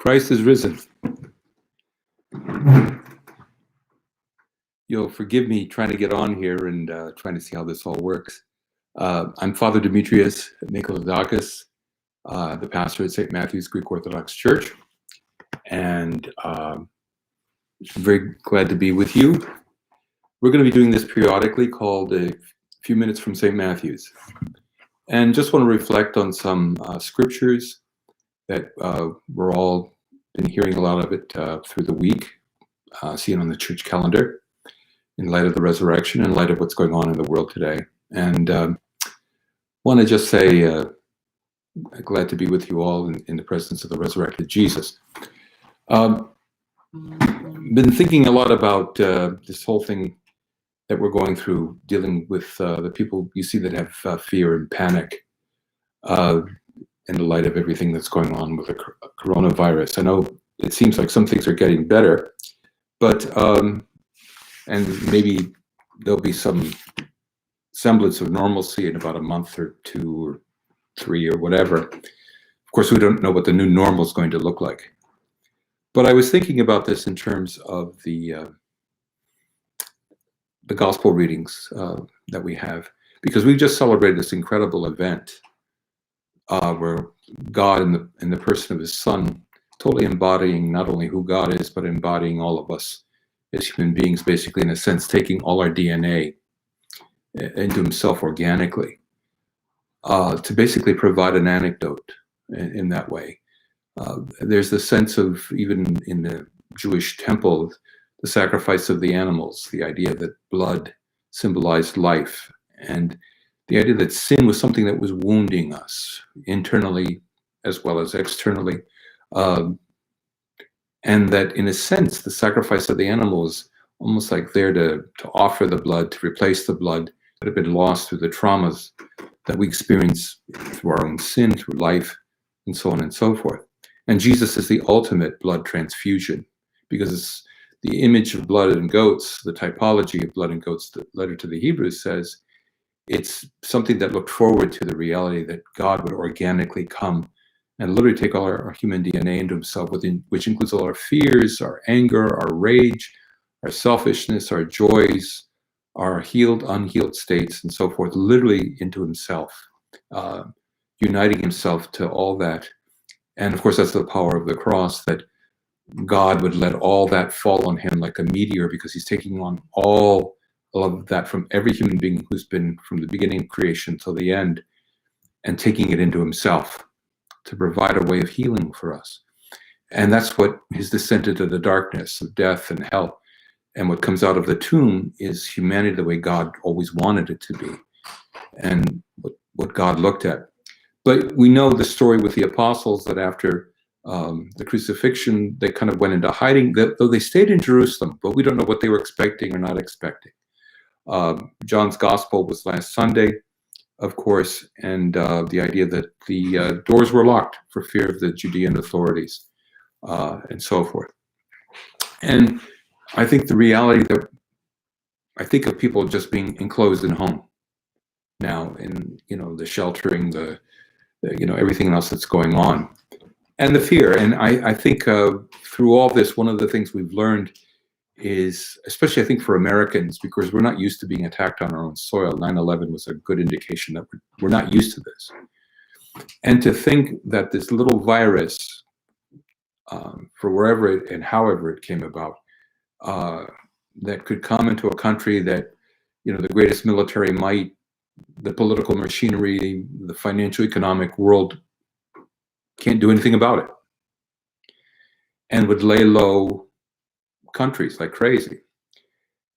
Christ is risen. You'll forgive me trying to get on here and trying to see how this all works. I'm Father Demetrius Nikolodakis, the pastor at St. Matthew's Greek Orthodox Church, and I'm very glad to be with you. We're going to be doing this periodically, called A Few Minutes from St. Matthew's, and just want to reflect on some scriptures that we're all been hearing a lot of it through the week, seeing on the church calendar, in light of the resurrection, in light of what's going on in the world today. And want to just say, glad to be with you all in the presence of the resurrected Jesus. Been thinking a lot about this whole thing that we're going through, dealing with the people you see that have fear and panic in the light of everything that's going on with the coronavirus. I know it seems like some things are getting better, but and maybe there'll be some semblance of normalcy in about a month or 2 or 3 or whatever. Of course, we don't know what the new normal is going to look like. But I was thinking about this in terms of the gospel readings that we have, because we've just celebrated this incredible event where God, in the person of his Son, totally embodying not only who God is, but embodying all of us as human beings, basically, in a sense, taking all our DNA into himself organically, to basically provide an anecdote in that way. There's the sense of, even in the Jewish temple, the sacrifice of the animals, the idea that blood symbolized life, and the idea that sin was something that was wounding us internally as well as externally. And that, in a sense, the sacrifice of the animal is almost like there to offer the blood, to replace the blood that had been lost through the traumas that we experience through our own sin, through life, and so on and so forth. And Jesus is the ultimate blood transfusion, because it's the image of blood and goats, the typology of blood and goats, the letter to the Hebrews says, it's something that looked forward to the reality that God would organically come and literally take all our human DNA into himself, which includes all our fears, our anger, our rage, our selfishness, our joys, our healed, unhealed states, and so forth, literally into himself, uniting himself to all that. And of course, that's the power of the cross, that God would let all that fall on him like a meteor, because he's taking on all of that from every human being who's been from the beginning of creation till the end, and taking it into himself to provide a way of healing for us. And that's what his descent into the darkness of death and hell. And what comes out of the tomb is humanity the way God always wanted it to be, and what God looked at. But we know the story with the apostles, that after the crucifixion, they kind of went into hiding, though they stayed in Jerusalem, but we don't know what they were expecting or not expecting. John's gospel was last Sunday, of course, and the idea that the doors were locked for fear of the Judean authorities, and so forth. And I think the reality that I think of people just being enclosed in home now, in the sheltering, the everything else that's going on, and the fear. And I think through all this, one of the things we've learned is, especially I think for Americans, because we're not used to being attacked on our own soil. 9/11 was a good indication that we're not used to this. And to think that this little virus, for wherever it and however it came about, that could come into a country that, the greatest military might, the political machinery, the financial economic world can't do anything about it, and would lay low countries like crazy.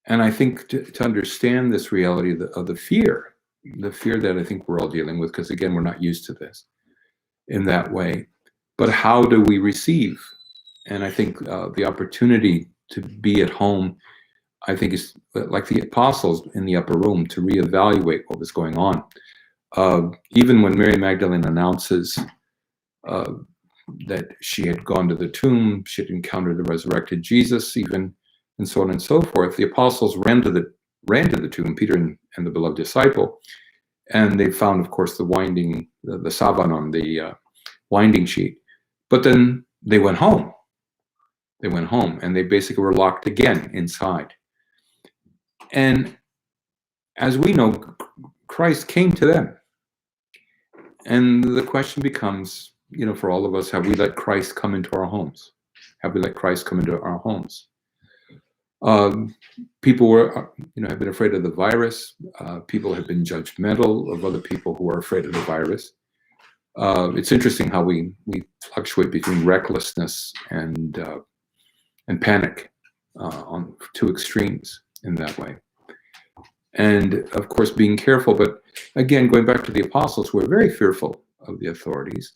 And I think to understand this reality of the fear that I think we're all dealing with, because again, we're not used to this in that way. But how do we receive? And I think the opportunity to be at home, I think, is like the apostles in the upper room, to reevaluate what was going on. Even when Mary Magdalene announces that she had gone to the tomb, she had encountered the resurrected Jesus, even, and so on and so forth, the apostles ran to the tomb, Peter and the beloved disciple, and they found, of course, the savanon, the winding sheet. But then they went home. They went home, and they basically were locked again inside. And as we know, Christ came to them. And the question becomes, for all of us, have we let Christ come into our homes? Have we let Christ come into our homes? People have been afraid of the virus. People have been judgmental of other people who are afraid of the virus. It's interesting how we fluctuate between recklessness and panic on two extremes in that way. And of course, being careful, but again, going back to the apostles, who were very fearful of the authorities,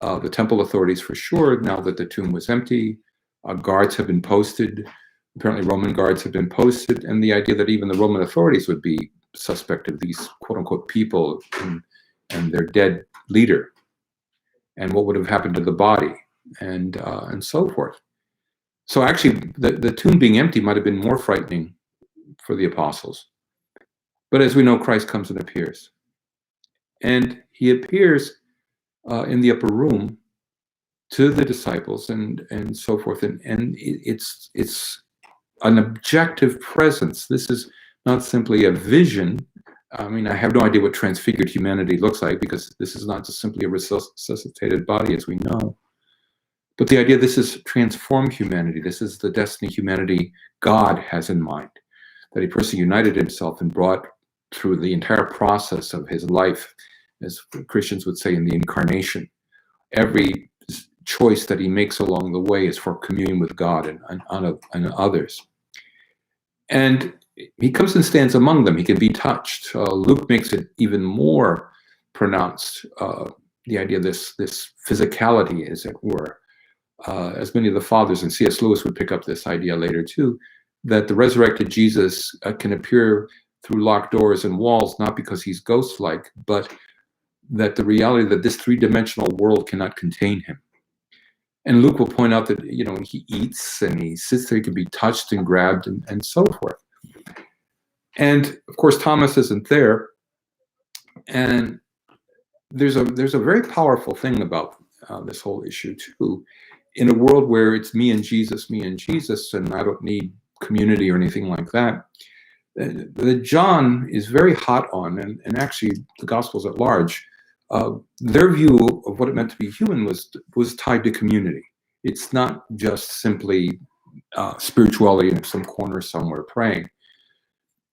the temple authorities for sure. Now that the tomb was empty, guards have been posted. Apparently, Roman guards have been posted, and the idea that even the Roman authorities would be suspect of these quote-unquote people and their dead leader, and what would have happened to the body, and so forth. So actually, the tomb being empty might have been more frightening for the apostles. But as we know, Christ comes and appears. And he appears in the upper room to the disciples and so forth. And it's an objective presence. This is not simply a vision. I mean, I have no idea what transfigured humanity looks like, because this is not just simply a resuscitated body, as we know. But the idea, this is transformed humanity. This is the destiny humanity God has in mind, that he personally united himself and brought through the entire process of his life, as Christians would say, in the incarnation. Every choice that he makes along the way is for communion with God and others. And he comes and stands among them. He can be touched. Luke makes it even more pronounced, the idea of this physicality, as it were. As many of the fathers, and C.S. Lewis would pick up this idea later too, that the resurrected Jesus can appear through locked doors and walls, not because he's ghost-like, but that the reality that this three-dimensional world cannot contain him. And Luke will point out that, he eats and he sits there, he can be touched and grabbed and so forth. And of course, Thomas isn't there. And there's a very powerful thing about this whole issue too. In a world where it's me and Jesus, and I don't need community or anything like that, that John is very hot on, and actually the Gospels at large, their view of what it meant to be human was tied to community. It's not just simply spirituality in some corner somewhere praying.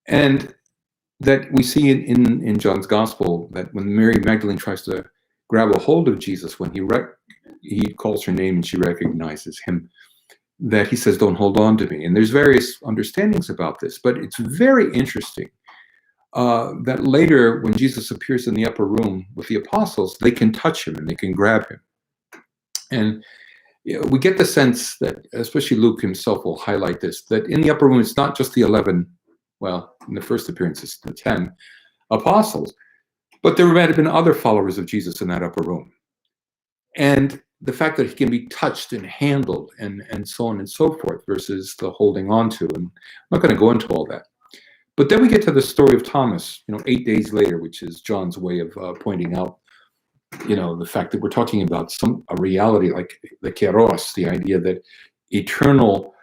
And that we see in John's Gospel, that when Mary Magdalene tries to grab a hold of Jesus, when he calls her name and she recognizes him, that he says, "Don't hold on to me." And there's various understandings about this, but it's very interesting that later, when Jesus appears in the upper room with the apostles, they can touch him and they can grab him. And we get the sense that, especially Luke himself will highlight this, that in the upper room, it's not just the 11, well, in the first appearance, it's the 10 apostles, but there might have been other followers of Jesus in that upper room. And the fact that he can be touched and handled and so on and so forth versus the holding on to. And I'm not going to go into all that. But then we get to the story of Thomas, 8 days later, which is John's way of pointing out, the fact that we're talking about a reality like the kairos, the idea that eternal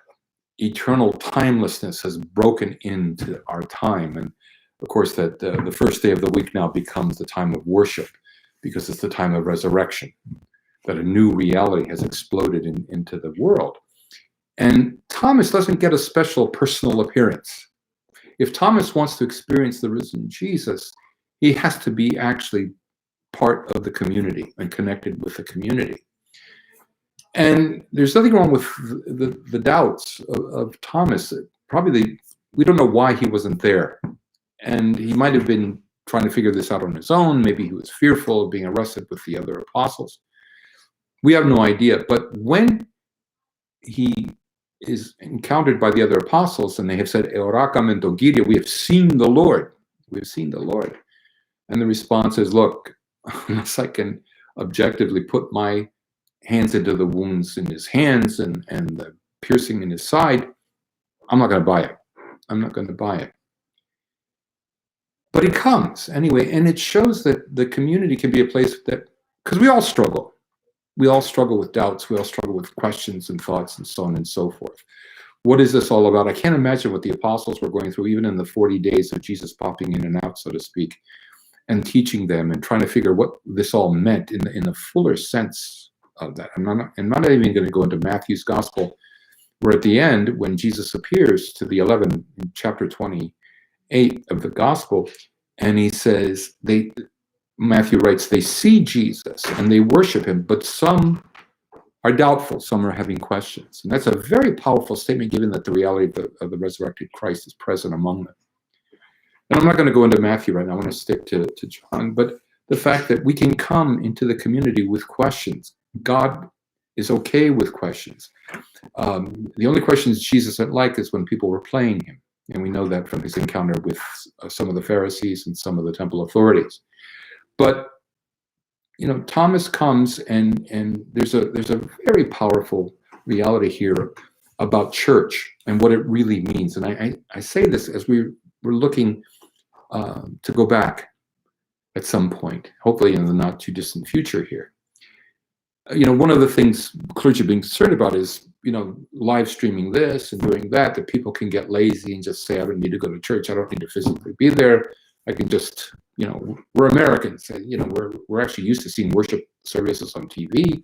timelessness has broken into our time. And of course, that the first day of the week now becomes the time of worship, because it's the time of resurrection, that a new reality has exploded into the world. And Thomas doesn't get a special personal appearance. If Thomas wants to experience the risen Jesus, he has to be actually part of the community and connected with the community. And there's nothing wrong with the doubts of Thomas. Probably we don't know why he wasn't there. And he might have been trying to figure this out on his own. Maybe he was fearful of being arrested with the other apostles. We have no idea. But when he is encountered by the other apostles and they have said, "Eoraka mentogiria," we have seen the Lord. We have seen the Lord. And the response is, look, unless I can objectively put my hands into the wounds in his hands and the piercing in his side, I'm not going to buy it. I'm not going to buy it. But he comes anyway, and it shows that the community can be a place that, because we all struggle. we all struggle with doubts. We all struggle with questions and thoughts and so on and so forth. What is this all about? I can't imagine what the apostles were going through, even in the 40 days of Jesus popping in and out, so to speak, and teaching them and trying to figure what this all meant in the fuller sense of that. I'm not even going to go into Matthew's gospel, where at the end, when Jesus appears to the 11 in chapter 28 of the gospel, and he says, Matthew writes, they see Jesus and they worship him, but some are doubtful, some are having questions. And that's a very powerful statement, given that the reality of the resurrected Christ is present among them. And I'm not going to go into Matthew right now. I want to stick to John. But the fact that we can come into the community with questions. God is okay with questions. The only questions Jesus didn't like is when people were playing him. And we know that from his encounter with some of the Pharisees and some of the temple authorities. But Thomas comes, and there's a very powerful reality here about church and what it really means. And I say this as we're looking to go back at some point, hopefully in the not too distant future here. One of the things clergy are being concerned about is, live streaming this and doing that people can get lazy and just say, I don't need to go to church. I don't need to physically be there. I can just, we're Americans. We're actually used to seeing worship services on TV.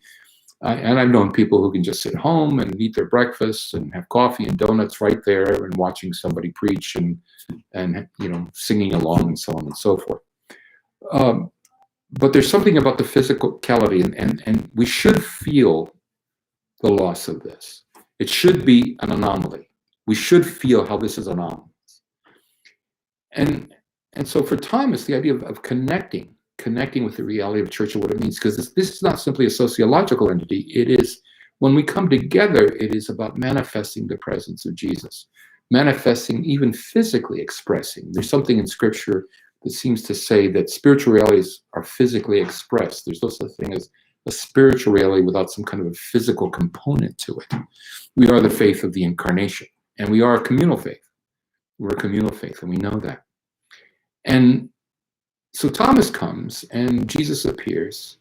And I've known people who can just sit home and eat their breakfast and have coffee and donuts right there and watching somebody preach and singing along and so on and so forth. But there's something about the physicality, and we should feel the loss of this. It should be an anomaly. We should feel how this is anomalous. And so for Thomas, the idea of connecting with the reality of church and what it means, because this is not simply a sociological entity. It is, when we come together, it is about manifesting the presence of Jesus, manifesting, even physically expressing. There's something in Scripture that seems to say that spiritual realities are physically expressed. There's no such thing as a spiritual reality without some kind of a physical component to it. We are the faith of the incarnation, and we are a communal faith. We're a communal faith, and we know that. And so Thomas comes, and Jesus appears,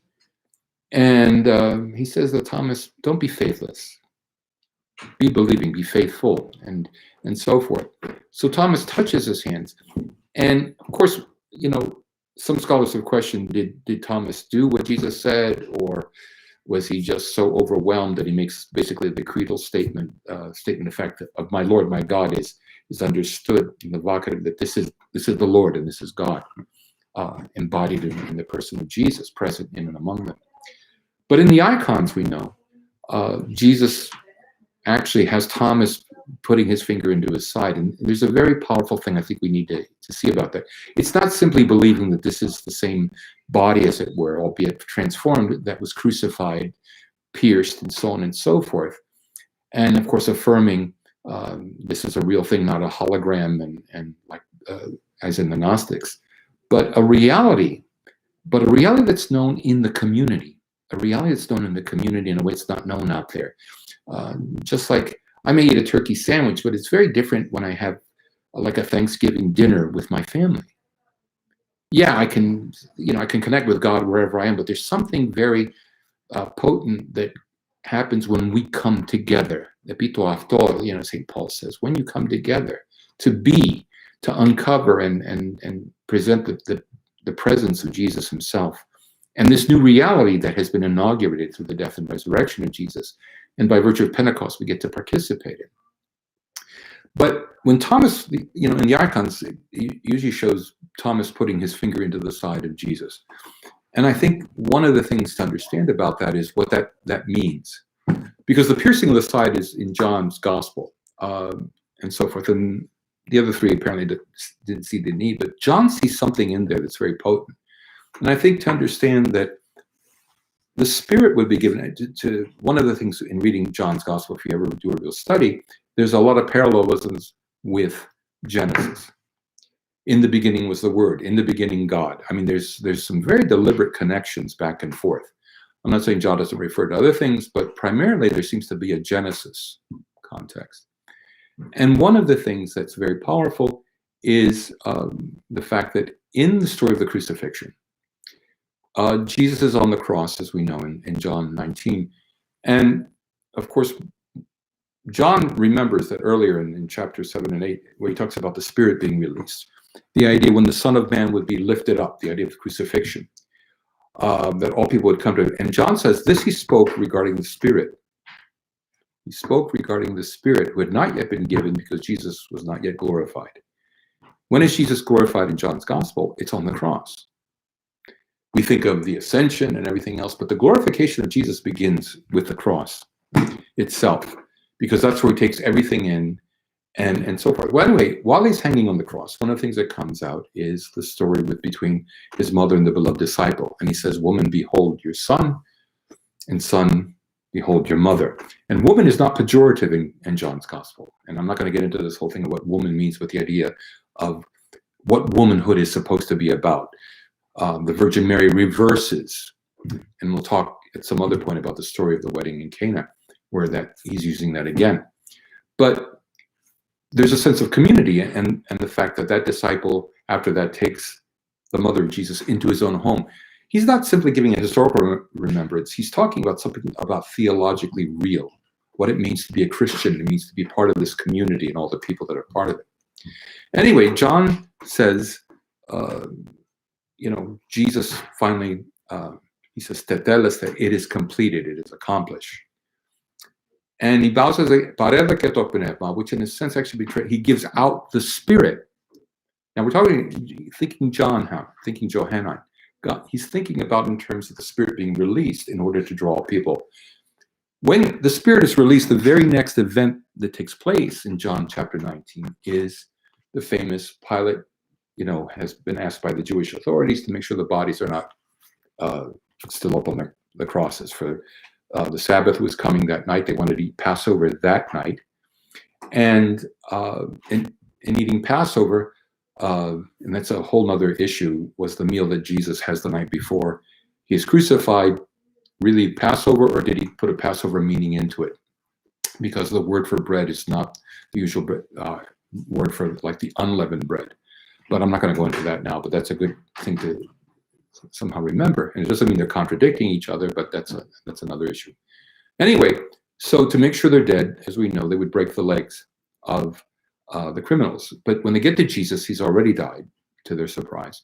and he says to Thomas, don't be faithless. Be believing, be faithful, and so forth. So Thomas touches his hands. And of course, some scholars have questioned, did Thomas do what Jesus said, or was he just so overwhelmed that he makes basically the creedal statement effect of my Lord, my God is understood in the vocative, that this is the Lord and this is God, embodied in the person of Jesus, present in and among them. But in the icons, we know Jesus actually has Thomas putting his finger into his side. And there's a very powerful thing I think we need to see about that. It's not simply believing that this is the same body, as it were, albeit transformed, that was crucified, pierced, and so on and so forth. And of course, affirming this is a real thing, not a hologram, and like as in the Gnostics, but a reality that's known in the community, a reality that's known in the community in a way it's not known out there. Just like I may eat a turkey sandwich, but it's very different when I have like a Thanksgiving dinner with my family. Yeah, I can connect with God wherever I am, but there's something very potent that happens when we come together. St. Paul says, when you come together to uncover and present the presence of Jesus himself. And this new reality that has been inaugurated through the death and resurrection of Jesus, and by virtue of Pentecost, we get to participate in. But when Thomas, in the icons, it usually shows Thomas putting his finger into the side of Jesus. And I think one of the things to understand about that is what that means. Because the piercing of the side is in John's gospel, and so forth. And the other three apparently didn't see the need, but John sees something in there that's very potent. And I think to understand that the Spirit would be given to one of the things in reading John's gospel, if you ever do a real study, there's a lot of parallelisms with Genesis. In the beginning was the Word, in the beginning God. I mean, there's some very deliberate connections back and forth. I'm not saying John doesn't refer to other things, but primarily there seems to be a Genesis context. And one of the things that's very powerful is the fact that in the story of the crucifixion, Jesus is on the cross, as we know in John 19. And of course, John remembers that earlier in chapter 7 and 8, where he talks about the Spirit being released, the idea when the Son of Man would be lifted up, the idea of crucifixion, that all people would come to it. And John says this he spoke regarding the Spirit. He spoke regarding the Spirit who had not yet been given because Jesus was not yet glorified. When is Jesus glorified in John's Gospel? It's on the cross. We think of the ascension and everything else, but the glorification of Jesus begins with the cross itself, because that's where he takes everything in and so forth. Well, anyway, while he's hanging on the cross, one of the things that comes out is the story between his mother and the beloved disciple. And he says, "Woman, behold your son, and son, behold your mother." And woman is not pejorative in John's Gospel. And I'm not going to get into this whole thing of what woman means, with the idea of what womanhood is supposed to be about. The Virgin Mary reverses, and we'll talk at some other point about the story of the wedding in Cana, where that he's using that again. But there's a sense of community, and the fact that that disciple, after that, takes the mother of Jesus into his own home. He's not simply giving a historical remembrance. He's talking about something about theologically real, what it means to be a Christian. It means to be part of this community and all the people that are part of it. Anyway, John says, Jesus finally, he says, "Tetelestai," it is completed, it is accomplished. And he bows as which in a sense actually he gives out the Spirit. Now we're thinking Johannine. God, he's thinking about in terms of the Spirit being released in order to draw people. When the Spirit is released, the very next event that takes place in John chapter 19 is the famous Pilate, has been asked by the Jewish authorities to make sure the bodies are not still up on the crosses. For the Sabbath was coming that night. They wanted to eat Passover that night. And in eating Passover, and that's a whole nother issue, was the meal that Jesus has the night before he is crucified really Passover, or did he put a Passover meaning into it? Because the word for bread is not the usual word for like the unleavened bread. But I'm not going to go into that now, but that's a good thing to somehow remember. And it doesn't mean they're contradicting each other, but that's another issue. Anyway, so to make sure they're dead, as we know, they would break the legs of the criminals. But when they get to Jesus, he's already died, to their surprise.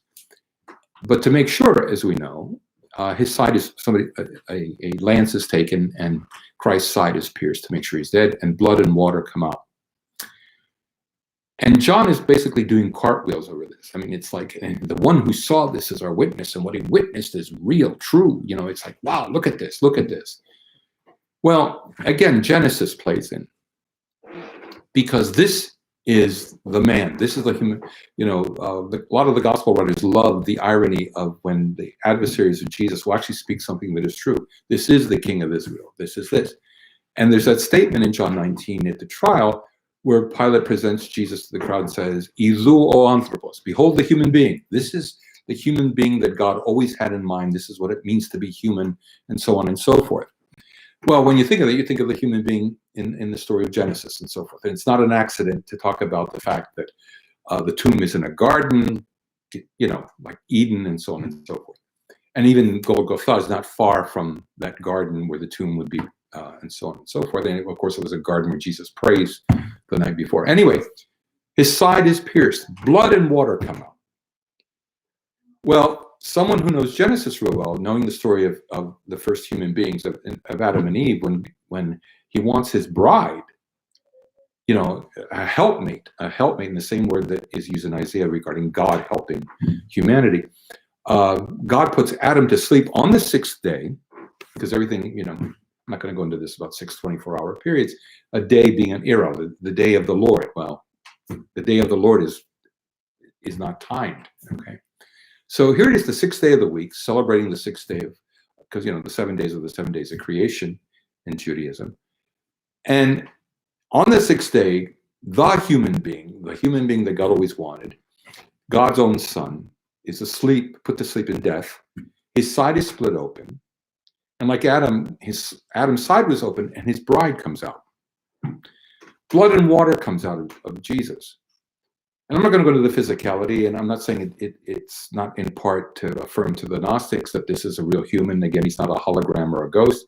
But to make sure, as we know, his side is a lance is taken and Christ's side is pierced to make sure he's dead, and blood and water come out. And John is basically doing cartwheels over this. I mean, it's like, and the one who saw this is our witness, and what he witnessed is real, true. It's like, wow, look at this, look at this. Well, again, Genesis plays in, because this is the man. This is the human. A lot of the gospel writers love the irony of when the adversaries of Jesus will actually speak something that is true. This is the King of Israel. This is this. And there's that statement in John 19 at the trial where Pilate presents Jesus to the crowd and says, "Ilu o anthropos," behold the human being. This is the human being that God always had in mind. This is what it means to be human, and so on and so forth. Well, when you think of it, you think of the human being in the story of Genesis and so forth. And it's not an accident to talk about the fact that the tomb is in a garden, like Eden and so on and so forth. And even Golgotha is not far from that garden where the tomb would be, and so on and so forth. And of course, it was a garden where Jesus prays the night before. Anyway, his side is pierced. Blood and water come out. Well, someone who knows Genesis real well, knowing the story of the first human beings, of Adam and Eve, when he wants his bride, a helpmate in the same word that is used in Isaiah regarding God helping humanity. God puts Adam to sleep on the sixth day, because everything, I'm not going to go into this about 6 24-hour periods, a day being an era, the day of the Lord. Well, the day of the Lord is not timed, okay? So here it is, the sixth day of the week, celebrating the sixth day because, the 7 days are the 7 days of creation in Judaism. And on the sixth day, the human being that God always wanted, God's own son, is asleep, put to sleep in death. His side is split open. And like Adam's side was open, and his bride comes out. Blood and water comes out of Jesus. And I'm not going to go to the physicality, and I'm not saying it's not in part to affirm to the Gnostics that this is a real human. Again, he's not a hologram or a ghost.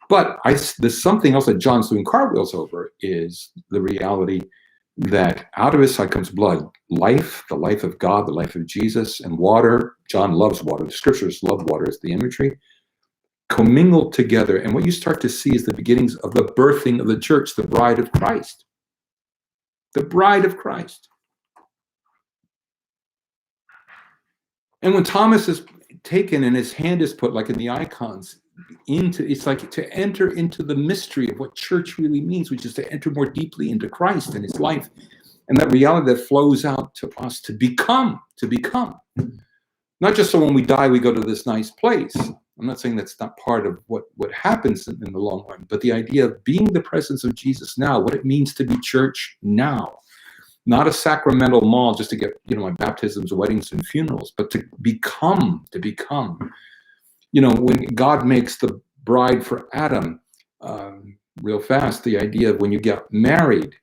But there's something else that John's doing cartwheels over, is the reality that out of his side comes blood, life, the life of God, the life of Jesus, and water. John loves water. The scriptures love water as the imagery, commingled together. And what you start to see is the beginnings of the birthing of the church, the bride of Christ. The bride of Christ. And when Thomas is taken and his hand is put, like in the icons, it's like to enter into the mystery of what church really means, which is to enter more deeply into Christ and his life, and that reality that flows out to us to become. Not just so when we die, we go to this nice place. I'm not saying that's not part of what happens in the long run, but the idea of being the presence of Jesus now, what it means to be church now. Not a sacramental mall just to get, my baptisms, weddings, and funerals, but to become. When God makes the bride for Adam, real fast, the idea of when you got married,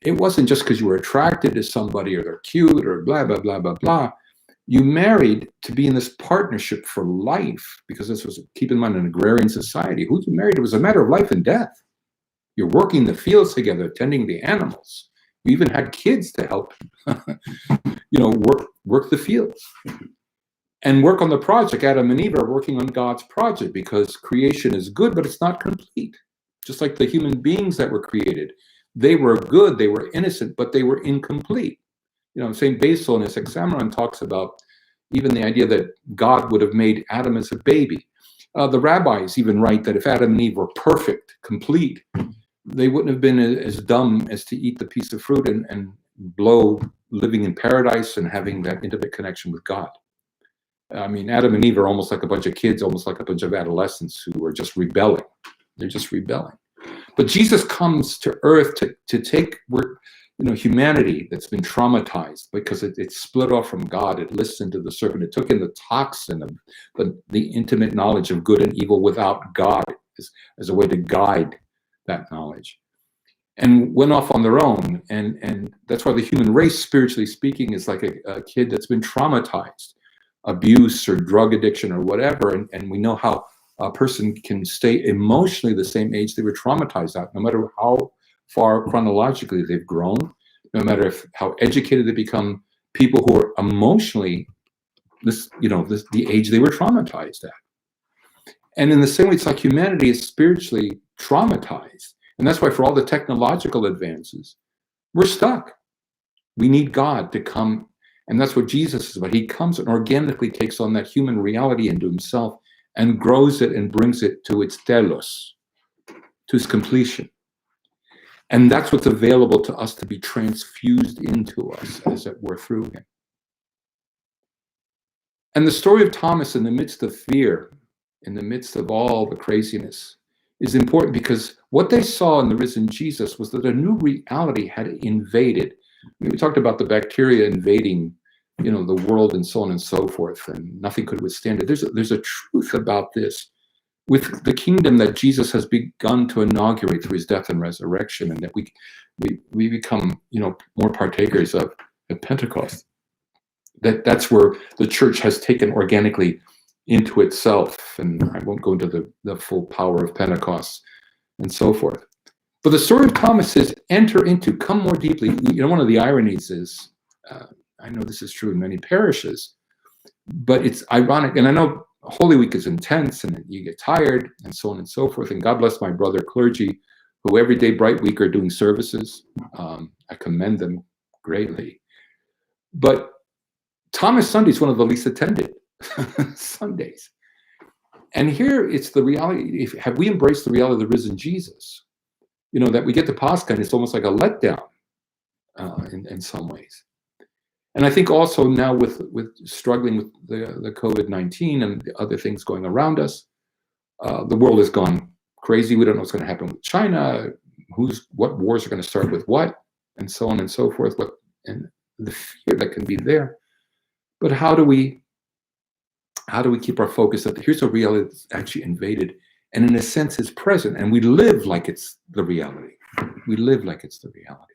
it wasn't just because you were attracted to somebody or they're cute or blah, blah, blah, blah, blah. You married to be in this partnership for life, because this was, keep in mind, an agrarian society. Who you married, it was a matter of life and death. You're working the fields together, tending the animals. You even had kids to help, work the fields. And work on the project. Adam and Eve are working on God's project, because creation is good, but it's not complete. Just like the human beings that were created. They were good, they were innocent, but they were incomplete. St. Basil in his Hexameron talks about even the idea that God would have made Adam as a baby. The rabbis even write that if Adam and Eve were perfect, complete, they wouldn't have been as dumb as to eat the piece of fruit and blow living in paradise and having that intimate connection with God. I mean, Adam and Eve are almost like a bunch of kids, almost like a bunch of adolescents who are just rebelling. They're just rebelling. But Jesus comes to earth to take humanity that's been traumatized because it split off from God. It listened to the serpent. It took in the toxin of the intimate knowledge of good and evil without God as a way to guide that knowledge, and went off on their own. And that's why the human race, spiritually speaking, is like a kid that's been traumatized, abuse or drug addiction or whatever. And we know how a person can stay emotionally the same age they were traumatized at, no matter how far chronologically they've grown, no matter how educated they become. People who are emotionally the age they were traumatized at. And in the same way, it's like humanity is spiritually traumatized. And that's why for all the technological advances, we're stuck. We need God to come. And that's what Jesus is about. He comes and organically takes on that human reality into himself and grows it and brings it to its telos, to its completion. And that's what's available to us to be transfused into us, as it were, through him. And the story of Thomas in the midst of fear, in the midst of all the craziness, is important, because what they saw in the risen Jesus was that a new reality had invaded. I mean, we talked about the bacteria invading, the world and so on and so forth, and nothing could withstand it. There's a truth about this with the kingdom that Jesus has begun to inaugurate through his death and resurrection, and that we become, more partakers of at Pentecost. That's where the church has taken organically into itself, and I won't go into the full power of Pentecost and so forth. But the story of Thomas is come more deeply. One of the ironies is, I know this is true in many parishes, but it's ironic, and I know Holy Week is intense and you get tired and so on and so forth, and God bless my brother clergy who every day Bright Week are doing services. I commend them greatly. But Thomas Sunday is one of the least attended Sundays. And here it's the reality. Have we embraced the reality of the risen Jesus? That we get to Pascha and it's almost like a letdown in some ways. And I think also now with struggling with the COVID-19 and the other things going around us, the world has gone crazy. We don't know what's going to happen with China, what wars are going to start with what, and so on and so forth. And the fear that can be there. But how do we keep our focus that here's a reality that's actually invaded and in a sense is present, and we live like it's the reality. We live like it's the reality.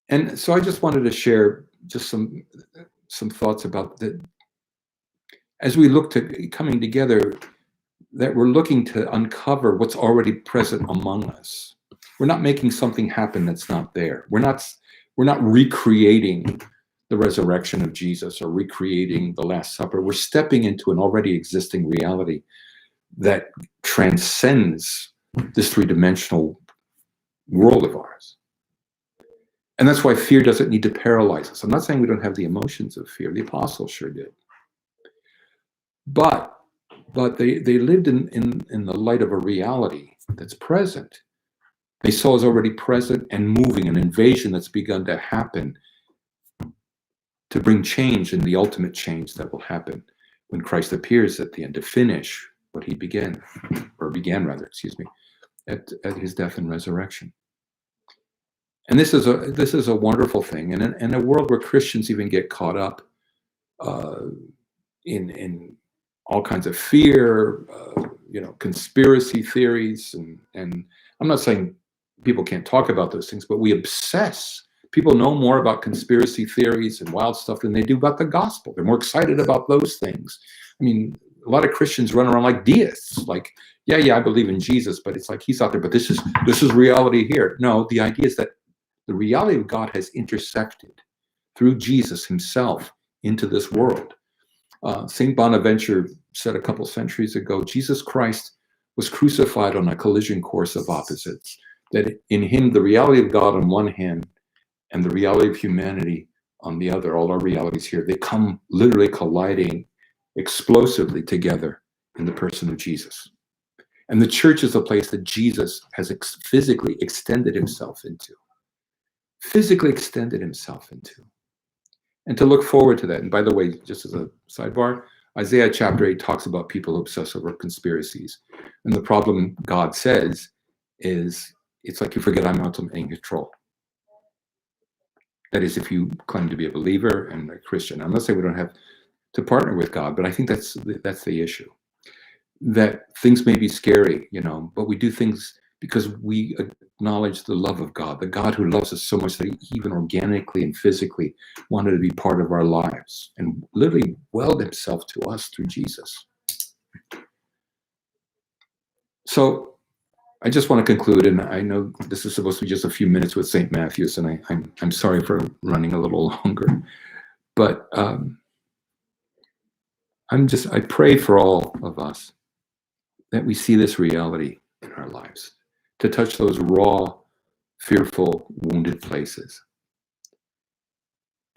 And so I just wanted to share just some thoughts about that as we look to coming together, that we're looking to uncover what's already present among us. We're not making something happen that's not there. We're not recreating the resurrection of Jesus or recreating the Last Supper. We're stepping into an already existing reality that transcends this three-dimensional world of ours. And that's why fear doesn't need to paralyze us. I'm not saying we don't have the emotions of fear. The apostles sure did. But they lived in the light of a reality that's present. They saw as already present and moving, an invasion that's begun to happen to bring change, and the ultimate change that will happen when Christ appears at the end to finish what he began rather, at his death and resurrection. And this is a wonderful thing. And in a world where Christians even get caught up in all kinds of fear, conspiracy theories, and I'm not saying people can't talk about those things, but we obsess. People know more about conspiracy theories and wild stuff than they do about the gospel. They're more excited about those things. I mean, a lot of Christians run around like deists, like, yeah, I believe in Jesus, but it's like he's out there, but this is reality here. No, the idea is that the reality of God has intersected through Jesus himself into this world. St. Bonaventure said a couple centuries ago, Jesus Christ was crucified on a collision course of opposites, that in him the reality of God on one hand and the reality of humanity on the other, all our realities here, they come literally colliding explosively together in the person of Jesus. And the church is a place that Jesus has physically extended himself into. And to look forward to that. And by the way, just as a sidebar, Isaiah chapter 8 talks about people who obsess over conspiracies. And the problem, God says, is it's like you forget I'm ultimately in control. That is, if you claim to be a believer and a Christian. I'm not saying we don't have to partner with God, but I think that's the issue. That things may be scary, but we do things because we acknowledge the love of God, the God who loves us so much that he even organically and physically wanted to be part of our lives and literally weld himself to us through Jesus. So I just want to conclude, and I know this is supposed to be just a few minutes with St. Matthew's, and I'm sorry for running a little longer, but I pray for all of us that we see this reality in our lives, to touch those raw, fearful, wounded places.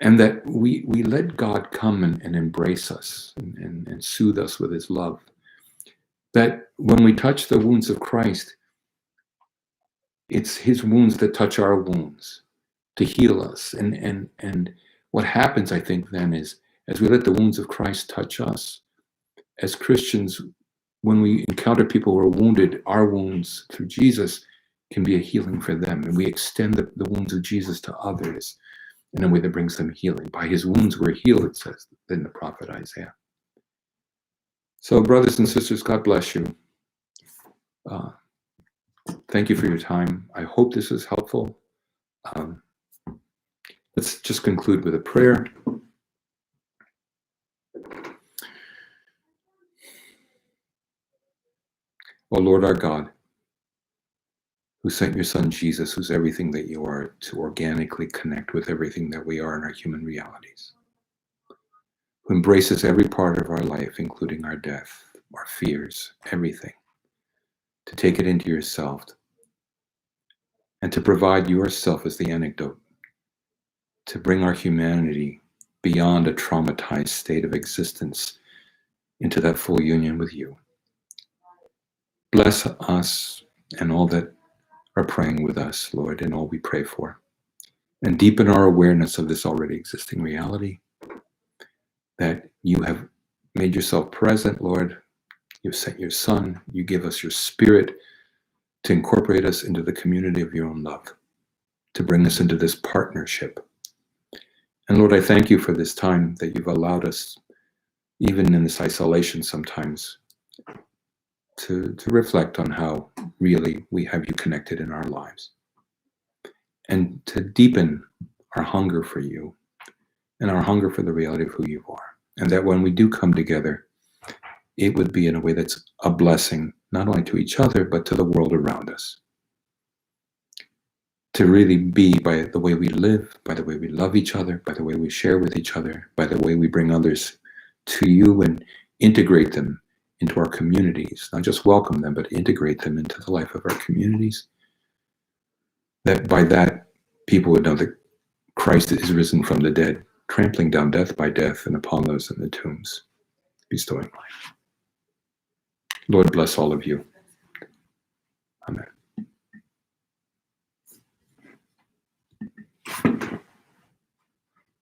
And that we let God come and embrace us and soothe us with his love. That when we touch the wounds of Christ, it's his wounds that touch our wounds to heal us. And what happens, I think, then is as we let the wounds of Christ touch us, as Christians, when we encounter people who are wounded, our wounds through Jesus can be a healing for them. And we extend the wounds of Jesus to others in a way that brings them healing. By his wounds we're healed, it says in the prophet Isaiah. So brothers and sisters, God bless you. Thank you for your time. I hope this is helpful. Let's just conclude with a prayer. O Lord our God, who sent your son Jesus, who's everything that you are, to organically connect with everything that we are in our human realities, who embraces every part of our life, including our death, our fears, everything, to take it into yourself and to provide yourself as the antidote, to bring our humanity beyond a traumatized state of existence into that full union with you. Bless us and all that are praying with us, Lord, and all we pray for. And deepen our awareness of this already existing reality, that you have made yourself present, Lord. You've sent your Son. You give us your Spirit to incorporate us into the community of your own love, to bring us into this partnership. And Lord, I thank you for this time that you've allowed us, even in this isolation sometimes, to reflect on how really we have you connected in our lives, and to deepen our hunger for you and our hunger for the reality of who you are. And that when we do come together, it would be in a way that's a blessing, not only to each other, but to the world around us. To really be by the way we live, by the way we love each other, by the way we share with each other, by the way we bring others to you and integrate them into our communities, not just welcome them, but integrate them into the life of our communities. That by that, people would know that Christ is risen from the dead, trampling down death by death and upon those in the tombs, bestowing life. Lord bless all of you. Amen.